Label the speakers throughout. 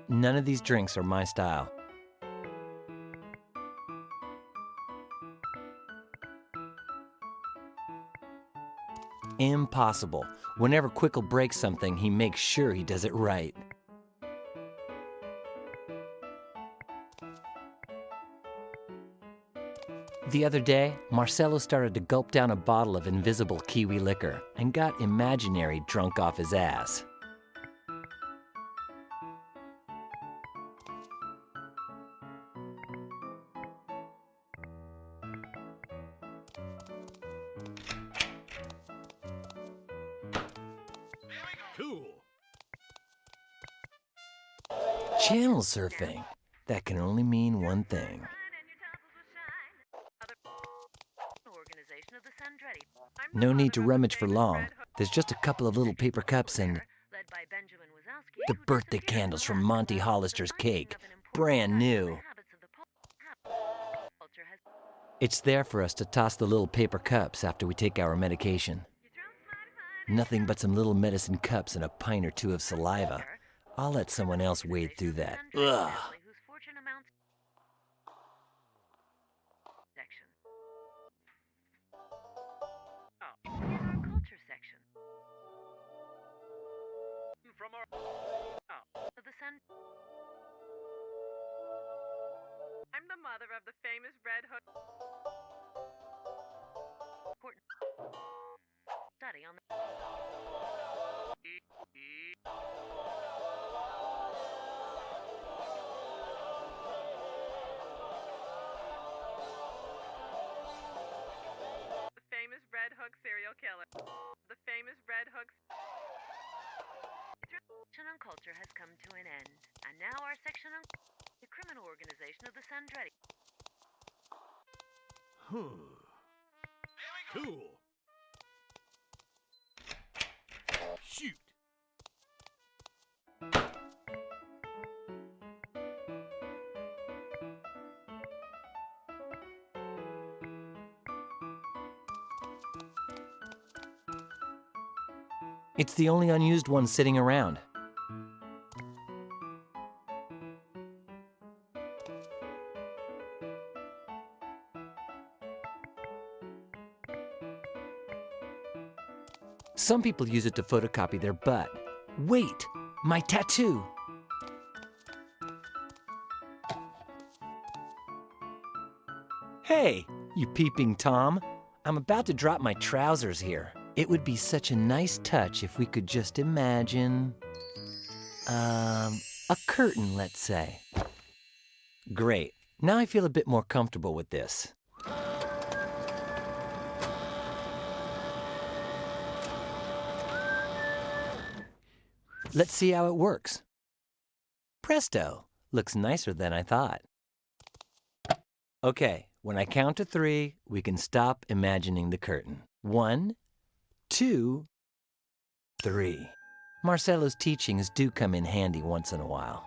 Speaker 1: None of these drinks are my style. Impossible. Whenever Quickle breaks something, he makes sure he does it right. The other day, Marcelo started to gulp down a bottle of invisible kiwi liquor and got imaginary drunk off his ass.
Speaker 2: Cool.
Speaker 1: Channel surfing. That can only mean one thing. No need to rummage for long. There's just a couple of little paper cups and the birthday candles from Monty Hollister's cake. Brand new. It's there for us to toss the little paper cups after we take our medication. Nothing but some little medicine cups and a pint or two of saliva. I'll let someone else wade through that. Ugh.
Speaker 3: I'm the mother of the famous Red Hook. Study on the famous Red Hook serial killer. The famous Red Hook section on culture has come to an end, and now our section on the criminal organization of the Sandretti.
Speaker 2: Cool. Shoot.
Speaker 1: It's the only unused one sitting around. Some people use it to photocopy their butt. Wait, my tattoo! Hey, you peeping Tom. I'm about to drop my trousers here. It would be such a nice touch if we could just imagine... a curtain, let's say. Great. Now I feel a bit more comfortable with this. Let's see how it works. Presto! Looks nicer than I thought. Okay, when I count to 3, we can stop imagining the curtain. 1, 2, 3. Marcelo's teachings do come in handy once in a while.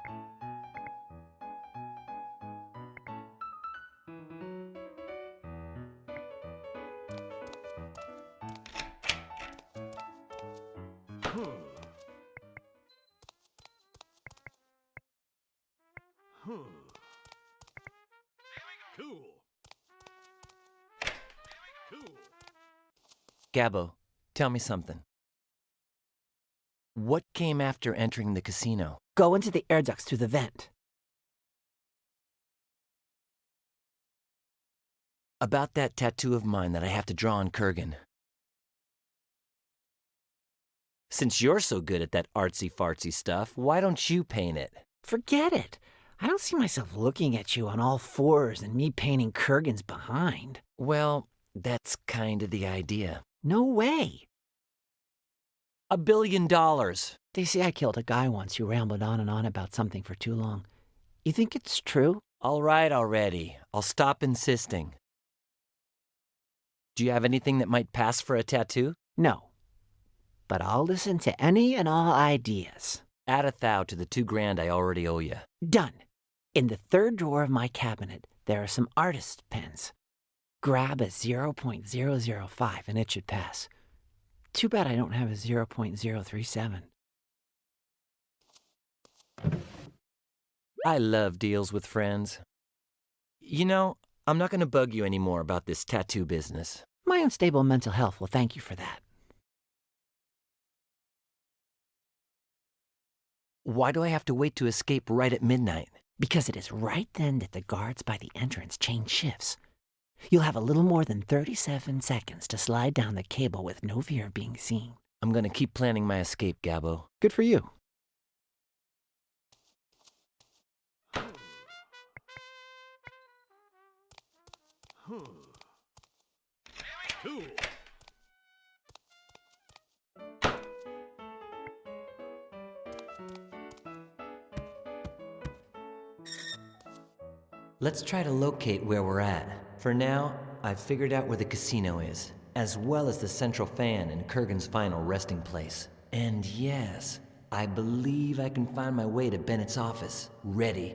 Speaker 2: Cool. Cool.
Speaker 1: Gabbo, tell me something. What came after entering the casino?
Speaker 4: Go into the air ducts through the vent.
Speaker 1: About that tattoo of mine that I have to draw on Kurgan. Since you're so good at that artsy-fartsy stuff, why don't you paint it?
Speaker 4: Forget it. I don't see myself looking at you on all fours and me painting Kurgan's behind.
Speaker 1: Well, that's kind of the idea.
Speaker 4: No way.
Speaker 1: $1 billion.
Speaker 4: They say I killed a guy once who rambled on and on about something for too long. You think it's true?
Speaker 1: All right already. I'll stop insisting. Do you have anything that might pass for a tattoo?
Speaker 4: No. But I'll listen to any and all ideas.
Speaker 1: Add $1,000 to the $2,000 I already owe you.
Speaker 4: Done. In the third drawer of my cabinet, there are some artist pens. Grab a 0.005 and it should pass. Too bad I don't have a 0.037.
Speaker 1: I love deals with friends. You know, I'm not going to bug you anymore about this tattoo business.
Speaker 4: My unstable mental health will thank you for that.
Speaker 1: Why do I have to wait to escape right at midnight?
Speaker 4: Because it is right then that the guards by the entrance change shifts. You'll have a little more than 37 seconds to slide down the cable with no fear of being seen.
Speaker 1: I'm going to keep planning my escape, Gabbo.
Speaker 4: Good for you.
Speaker 2: Cool.
Speaker 1: Let's try to locate where we're at. For now, I've figured out where the casino is, as well as the central fan and Kurgan's final resting place. And yes, I believe I can find my way to Bennett's office. Ready.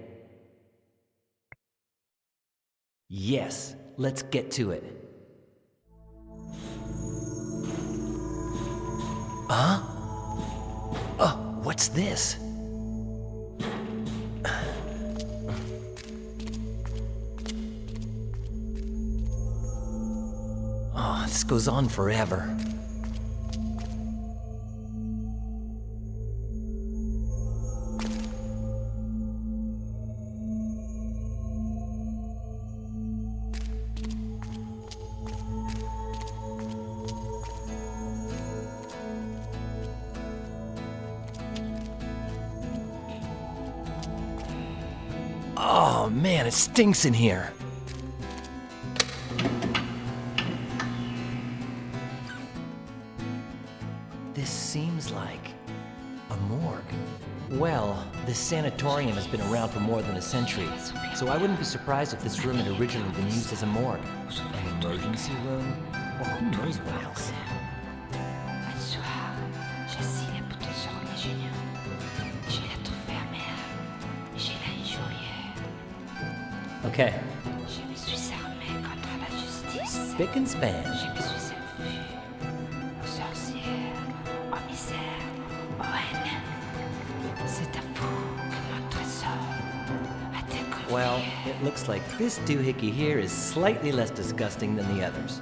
Speaker 1: Yes, let's get to it. Huh? Oh, what's this? Oh, this goes on forever. Oh man, it stinks in here. This seems like a morgue. Well, this sanatorium has been around for more than a century, so I wouldn't be surprised if this room had originally been used as a morgue. An emergency room? Or who knows what else? Okay. Spick and span. Well, it looks like this doohickey here is slightly less disgusting than the others.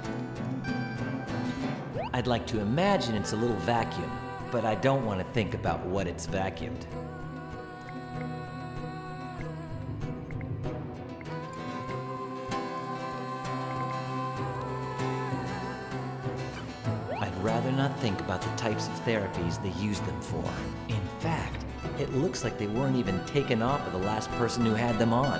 Speaker 1: I'd like to imagine it's a little vacuum, but I don't want to think about what it's vacuumed. I'd rather not think about the types of therapies they use them for. In fact, it looks like they weren't even taken off of the last person who had them on.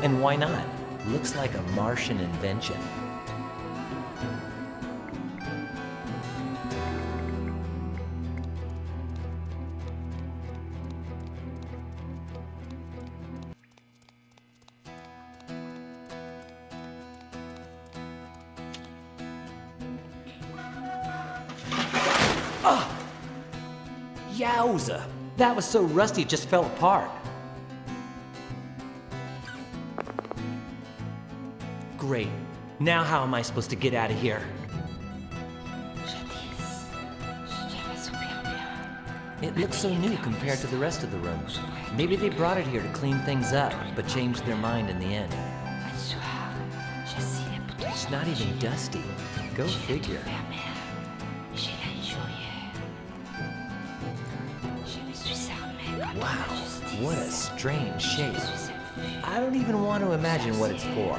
Speaker 1: And why not? Looks like a Martian invention. Yowza! That was so rusty it just fell apart. Great. Now how am I supposed to get out of here? It looks so new compared to the rest of the room. Maybe they brought it here to clean things up, but changed their mind in the end. It's not even dusty. Go figure. Wow, what a strange shape. I don't even want to imagine what it's for.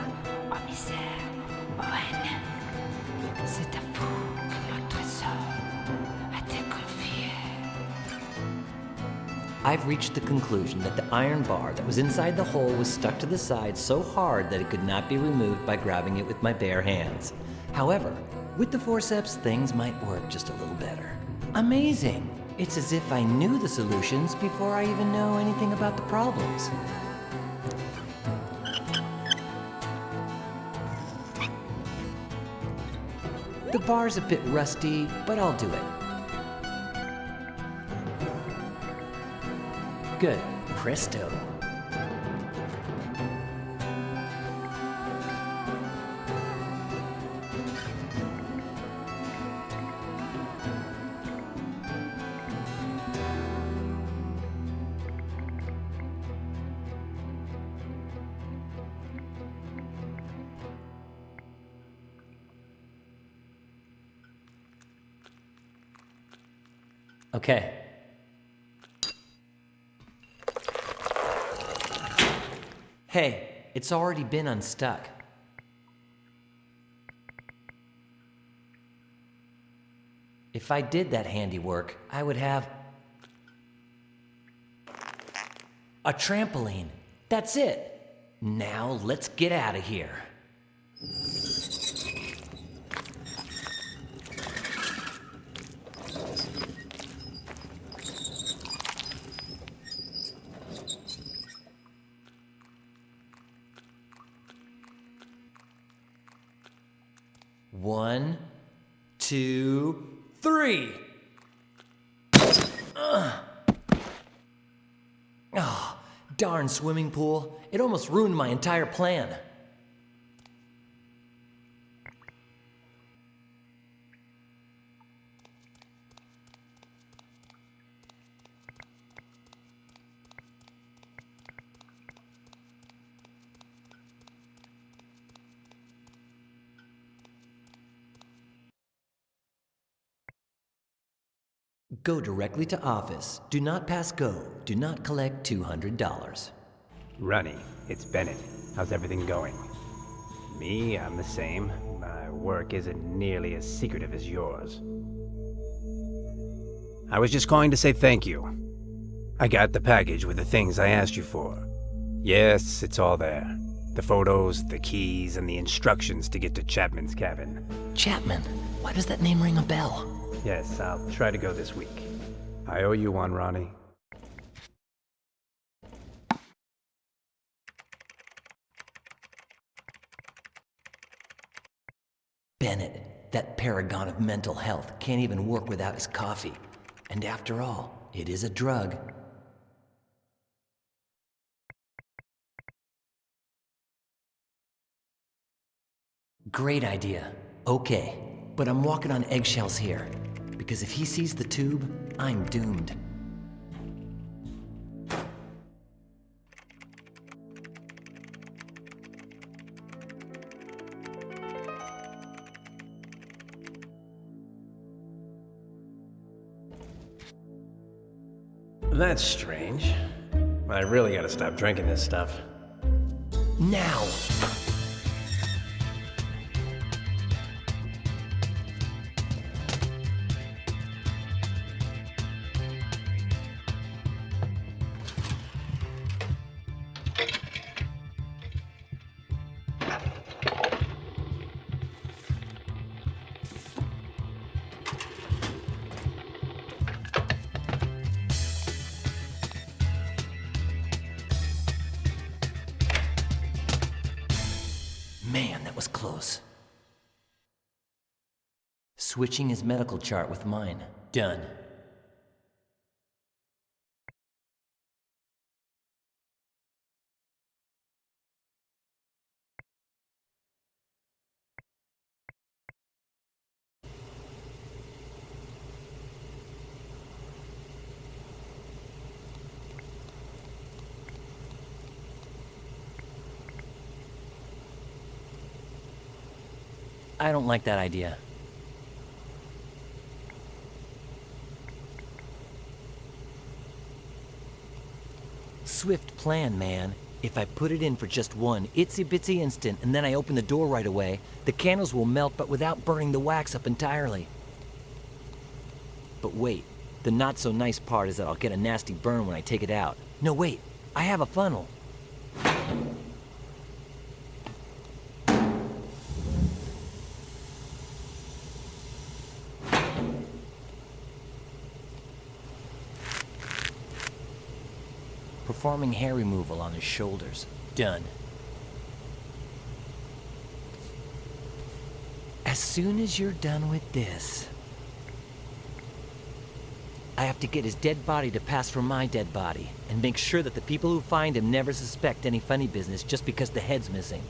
Speaker 1: I've reached the conclusion that the iron bar that was inside the hole was stuck to the side so hard that it could not be removed by grabbing it with my bare hands. However, with the forceps, things might work just a little better. Amazing! It's as if I knew the solutions before I even know anything about the problems. The bar's a bit rusty, but I'll do it. Good. Presto. Okay. Hey, it's already been unstuck. If I did that handiwork, I would have a trampoline. That's it. Now let's get out of here. One, two, three. Oh, darn swimming pool. It almost ruined my entire plan. Go directly to office. Do not pass go. Do not collect $200.
Speaker 5: Runny, it's Bennett. How's everything going? Me, I'm the same. My work isn't nearly as secretive as yours. I was just calling to say thank you. I got the package with the things I asked you for. Yes, it's all there. The photos, the keys, and the instructions to get to Chapman's cabin.
Speaker 1: Chapman? Why does that name ring a bell?
Speaker 5: Yes, I'll try to go this week. I owe you one, Ronnie.
Speaker 1: Bennett, that paragon of mental health, can't even work without his coffee. And after all, it is a drug. Great idea. Okay, but I'm walking on eggshells here. Because if he sees the tube, I'm doomed.
Speaker 2: That's strange. I really gotta stop drinking this stuff.
Speaker 1: Now! Man, that was close. Switching his medical chart with mine. Done. I don't like that idea. Swift plan, man. If I put it in for just one itsy-bitsy instant and then I open the door right away, the candles will melt but without burning the wax up entirely. But wait, the not-so-nice part is that I'll get a nasty burn when I take it out. No, wait, I have a funnel. Performing hair removal on his shoulders. Done. As soon as you're done with this, I have to get his dead body to pass for my dead body and make sure that the people who find him never suspect any funny business just because the head's missing.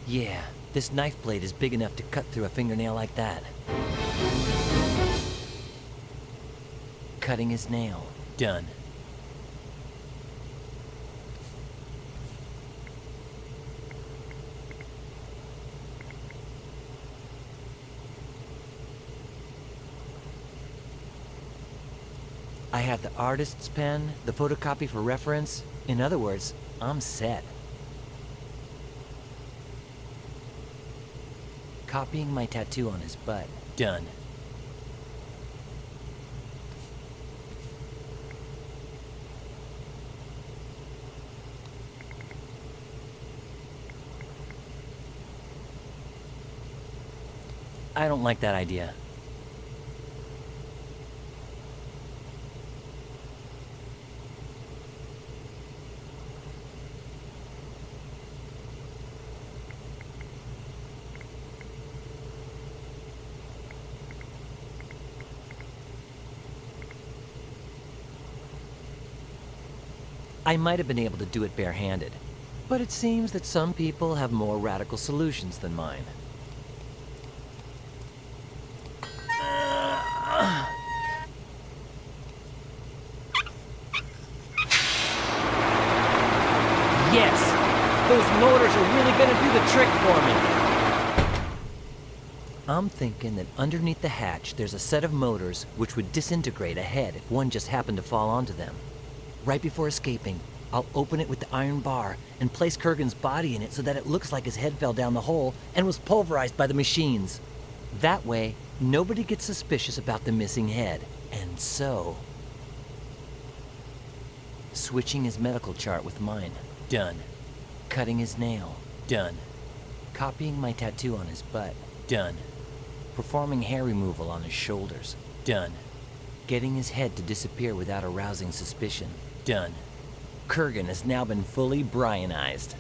Speaker 1: Yeah, this knife blade is big enough to cut through a fingernail like that. Cutting his nail. Done. I have the artist's pen, the photocopy for reference. In other words, I'm set. Copying my tattoo on his butt. Done. I don't like that idea. I might have been able to do it barehanded, but it seems that some people have more radical solutions than mine. Yes! Those motors are really gonna do the trick for me! I'm thinking that underneath the hatch there's a set of motors which would disintegrate a head if one just happened to fall onto them. Right before escaping, I'll open it with the iron bar and place Kurgan's body in it so that it looks like his head fell down the hole and was pulverized by the machines. That way, nobody gets suspicious about the missing head. And so... Switching his medical chart with mine. Done. Cutting his nail. Done. Copying my tattoo on his butt. Done. Performing hair removal on his shoulders. Done. Getting his head to disappear without arousing suspicion. Done. Kurgan has now been fully Brianized.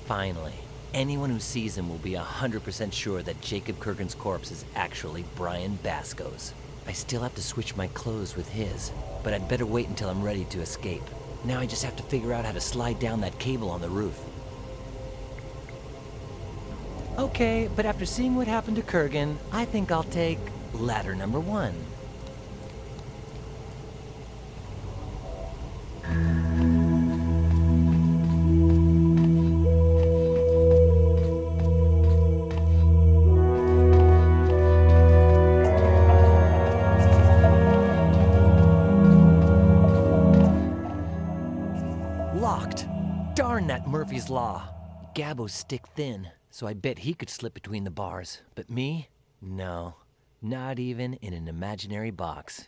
Speaker 1: Finally, anyone who sees him will be 100% sure that Jacob Kurgan's corpse is actually Brian Basco's. I still have to switch my clothes with his, but I'd better wait until I'm ready to escape. Now I just have to figure out how to slide down that cable on the roof. Okay, but after seeing what happened to Kurgan, I think I'll take ladder number 1. Locked. Darn that Murphy's Law. Gabbo's stick thin, so I bet he could slip between the bars. But me? No. Not even in an imaginary box.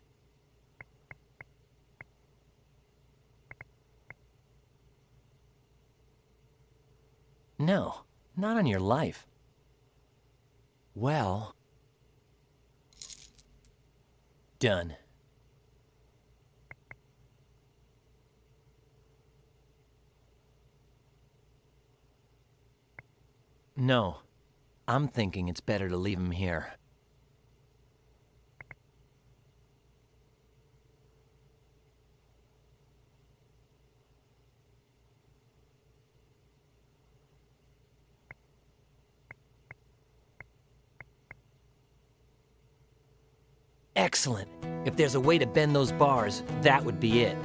Speaker 1: No, not on your life. Well... Done. No, I'm thinking it's better to leave him here. Excellent. If there's a way to bend those bars, that would be it.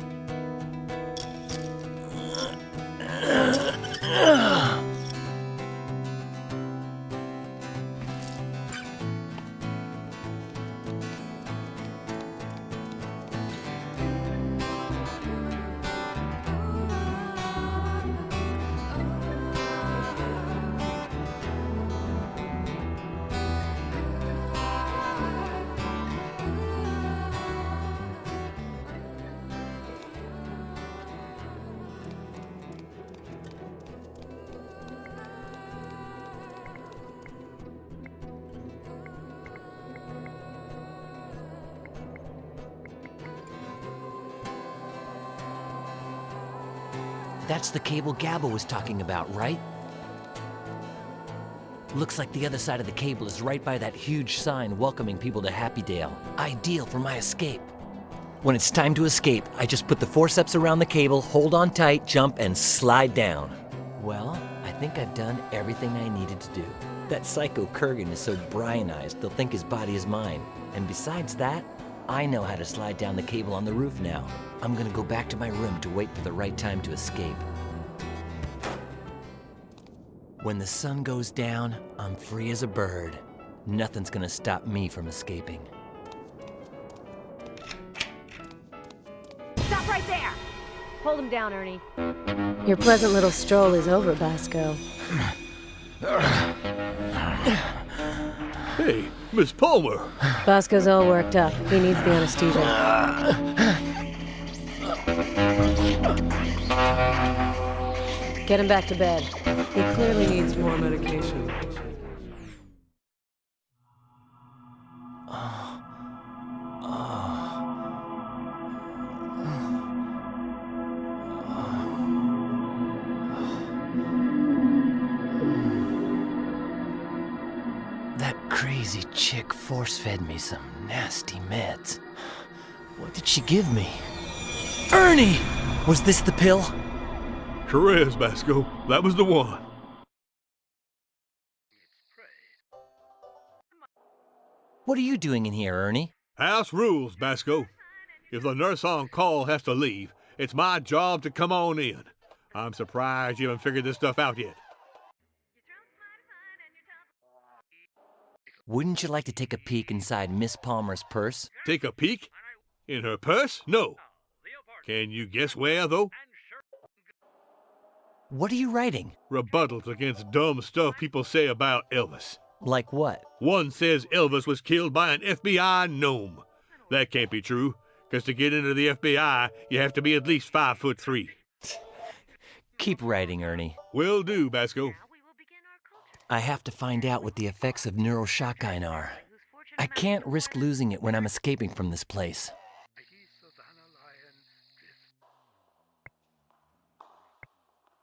Speaker 1: That's the cable Gabba was talking about, right? Looks like the other side of the cable is right by that huge sign welcoming people to Happydale. Ideal for my escape. When it's time to escape, I just put the forceps around the cable, hold on tight, jump, and slide down. Well, I think I've done everything I needed to do. That psycho Kurgan is so Brianized, they'll think his body is mine. And besides that, I know how to slide down the cable on the roof now. I'm gonna go back to my room to wait for the right time to escape. When the sun goes down, I'm free as a bird. Nothing's gonna stop me from escaping.
Speaker 3: Stop right there! Hold him down, Ernie.
Speaker 6: Your pleasant little stroll is over, Basco.
Speaker 7: Hey, Miss Palmer.
Speaker 6: Basco's all worked up. He needs the anesthesia. Get him back to bed. He clearly needs more medication.
Speaker 1: That crazy chick force-fed me some nasty meds. What did she give me? Ernie! Was this the pill?
Speaker 7: Sure is, Basco. That was the one.
Speaker 1: What are you doing in here, Ernie?
Speaker 7: House rules, Basco. If the nurse on call has to leave, it's my job to come on in. I'm surprised you haven't figured this stuff out yet.
Speaker 1: Wouldn't you like to take a peek inside Miss Palmer's purse?
Speaker 7: Take a peek? In her purse? No. Can you guess where, though?
Speaker 1: What are you writing?
Speaker 7: Rebuttals against dumb stuff people say about Elvis.
Speaker 1: Like what?
Speaker 7: One says Elvis was killed by an FBI gnome. That can't be true, because to get into the FBI, you have to be at least 5'3".
Speaker 1: Keep writing, Ernie.
Speaker 7: Will do, Basco.
Speaker 1: I have to find out what the effects of neuroshotgun are. I can't risk losing it when I'm escaping from this place.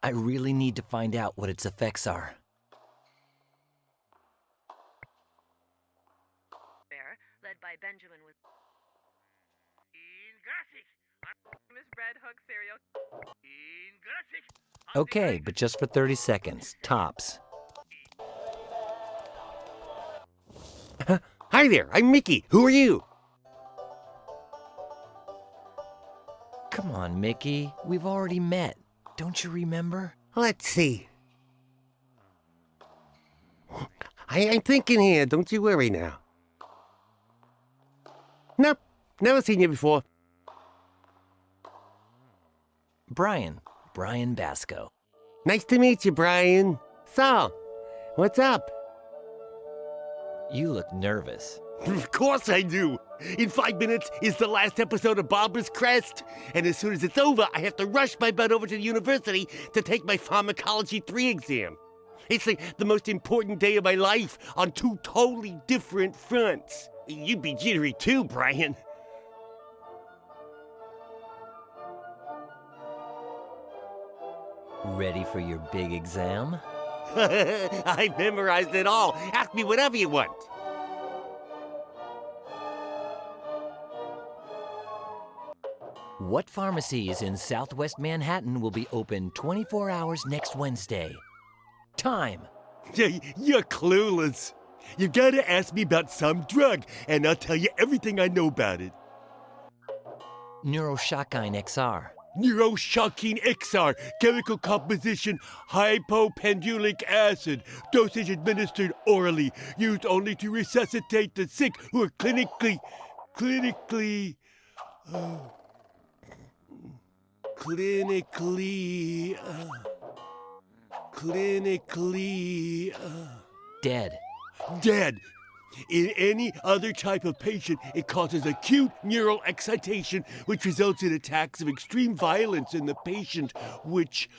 Speaker 1: I really need to find out what its effects are.
Speaker 3: Led by Benjamin with Miss Red Hook cereal.
Speaker 1: Okay, but just for 30 seconds, tops.
Speaker 8: Hi there, I'm Mickey. Who are you?
Speaker 1: Come on, Mickey. We've already met. Don't you remember?
Speaker 8: Let's see. I'm thinking here, don't you worry now. Nope, never seen you before.
Speaker 1: Brian Basco.
Speaker 8: Nice to meet you, Brian. So, what's up?
Speaker 1: You look nervous.
Speaker 8: Of course I do. In 5 minutes is the last episode of Barbara's Crest. And as soon as it's over, I have to rush my butt over to the university to take my Pharmacology 3 exam. It's like the most important day of my life on 2 totally different fronts. You'd be jittery too, Brian.
Speaker 1: Ready for your big exam?
Speaker 8: I've memorized it all. Ask me whatever you want.
Speaker 1: What pharmacies in Southwest Manhattan will be open 24 hours next Wednesday? Time.
Speaker 8: You're clueless. You gotta ask me about some drug, and I'll tell you everything I know about it.
Speaker 1: Neuroshotgun XR.
Speaker 8: Neuroshocking XR, chemical composition, hypopendulic acid, dosage administered orally, used only to resuscitate the sick who are clinically
Speaker 1: Dead.
Speaker 8: In any other type of patient, it causes acute neural excitation, which results in attacks of extreme violence in the patient, which...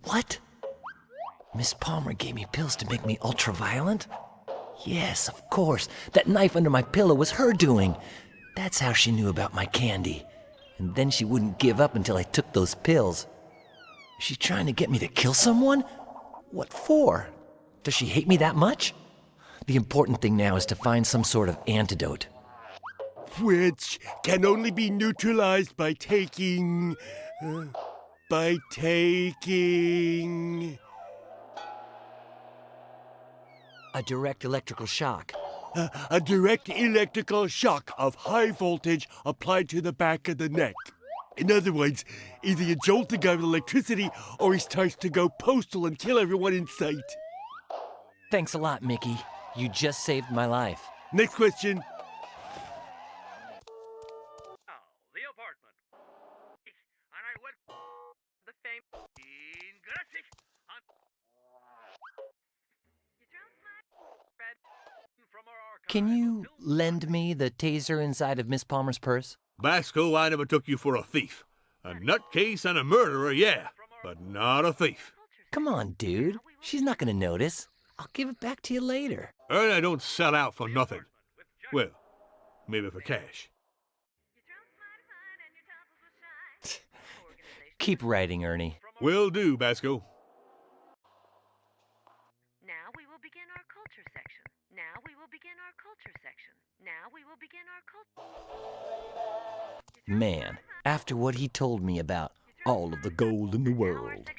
Speaker 1: What? Miss Palmer gave me pills to make me ultra-violent? Yes, of course. That knife under my pillow was her doing. That's how she knew about my candy. and then she wouldn't give up until I took those pills. Is she trying to get me to kill someone? What for? Does she hate me that much? The important thing now is to find some sort of antidote.
Speaker 8: Which can only be neutralized by taking...
Speaker 1: A direct electrical shock.
Speaker 8: A direct electrical shock of high voltage applied to the back of the neck. In other words, either you jolt the guy with electricity or he starts to go postal and kill everyone in sight.
Speaker 1: Thanks a lot, Mickey. You just saved my life.
Speaker 8: Next question.
Speaker 3: The apartment. And I went the fame in Gracic.
Speaker 1: Can you lend me the taser inside of Miss Palmer's purse?
Speaker 7: Basco, I never took you for a thief. A nutcase and a murderer, yeah, but not a thief.
Speaker 1: Come on, dude. She's not gonna notice. I'll give it back to you later.
Speaker 7: Ernie don't sell out for nothing. Well, maybe for cash.
Speaker 1: Keep writing, Ernie.
Speaker 7: Will do, Basco.
Speaker 3: Now we will begin our culture section. Now we will begin our culture section. Now we will begin our culture.
Speaker 1: Man, after what he told me about all of the gold in the world.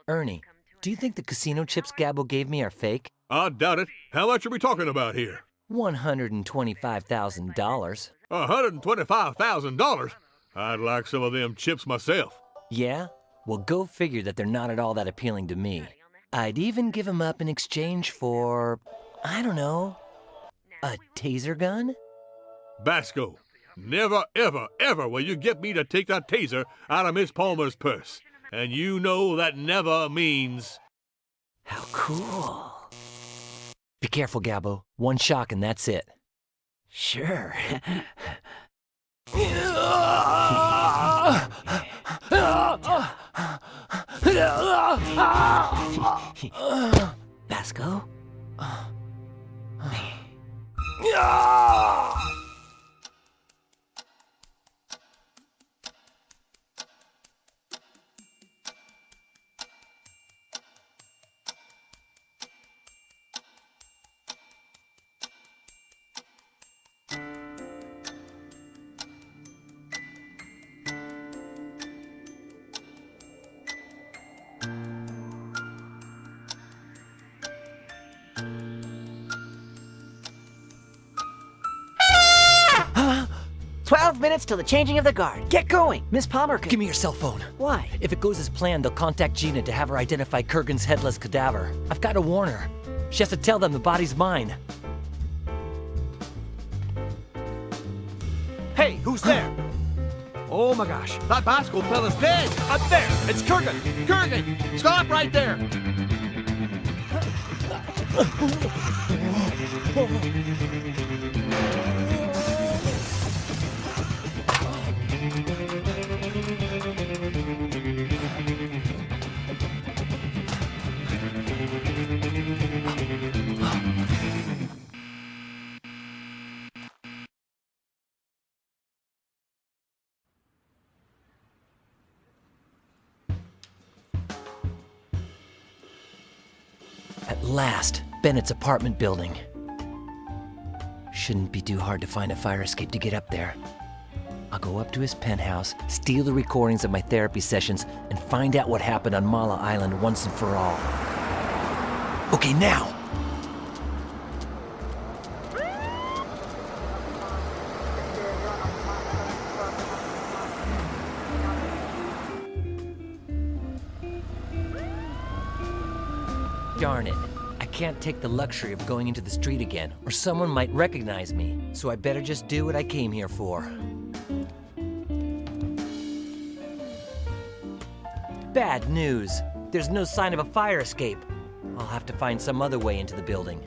Speaker 1: Ernie, do you think the casino chips Gabbo gave me are fake?
Speaker 7: I doubt it. How much are we talking about here?
Speaker 1: $125,000.
Speaker 7: $125,000? I'd like some of them chips myself.
Speaker 1: Yeah? Well, go figure that they're not at all that appealing to me. I'd even give them up in exchange for, I don't know, a taser gun?
Speaker 7: Basco, never, ever, ever will you get me to take that taser out of Miss Palmer's purse. And you know that never means...
Speaker 1: How cool. Be careful, Gabbo. One shock and that's it.
Speaker 4: Sure. Basco? Minutes till the changing of the guard. Get going! Miss Palmer can...
Speaker 1: Give me your cell phone.
Speaker 4: Why?
Speaker 1: If it goes as planned, they'll contact Gina to have her identify Kurgan's headless cadaver. I've got to warn her. She has to tell them the body's mine.
Speaker 2: Hey, who's there? Oh my gosh, that Basco fella's dead! Up there! It's Kurgan! Kurgan! Stop right there!
Speaker 1: At last, Bennett's apartment building. Shouldn't be too hard to find a fire escape to get up there. I'll go up to his penthouse, steal the recordings of my therapy sessions, and find out what happened on Mala Island once and for all. Okay, now! Darn it. I can't take the luxury of going into the street again, or someone might recognize me, so I better just do what I came here for. Bad news. There's no sign of a fire escape. I'll have to find some other way into the building.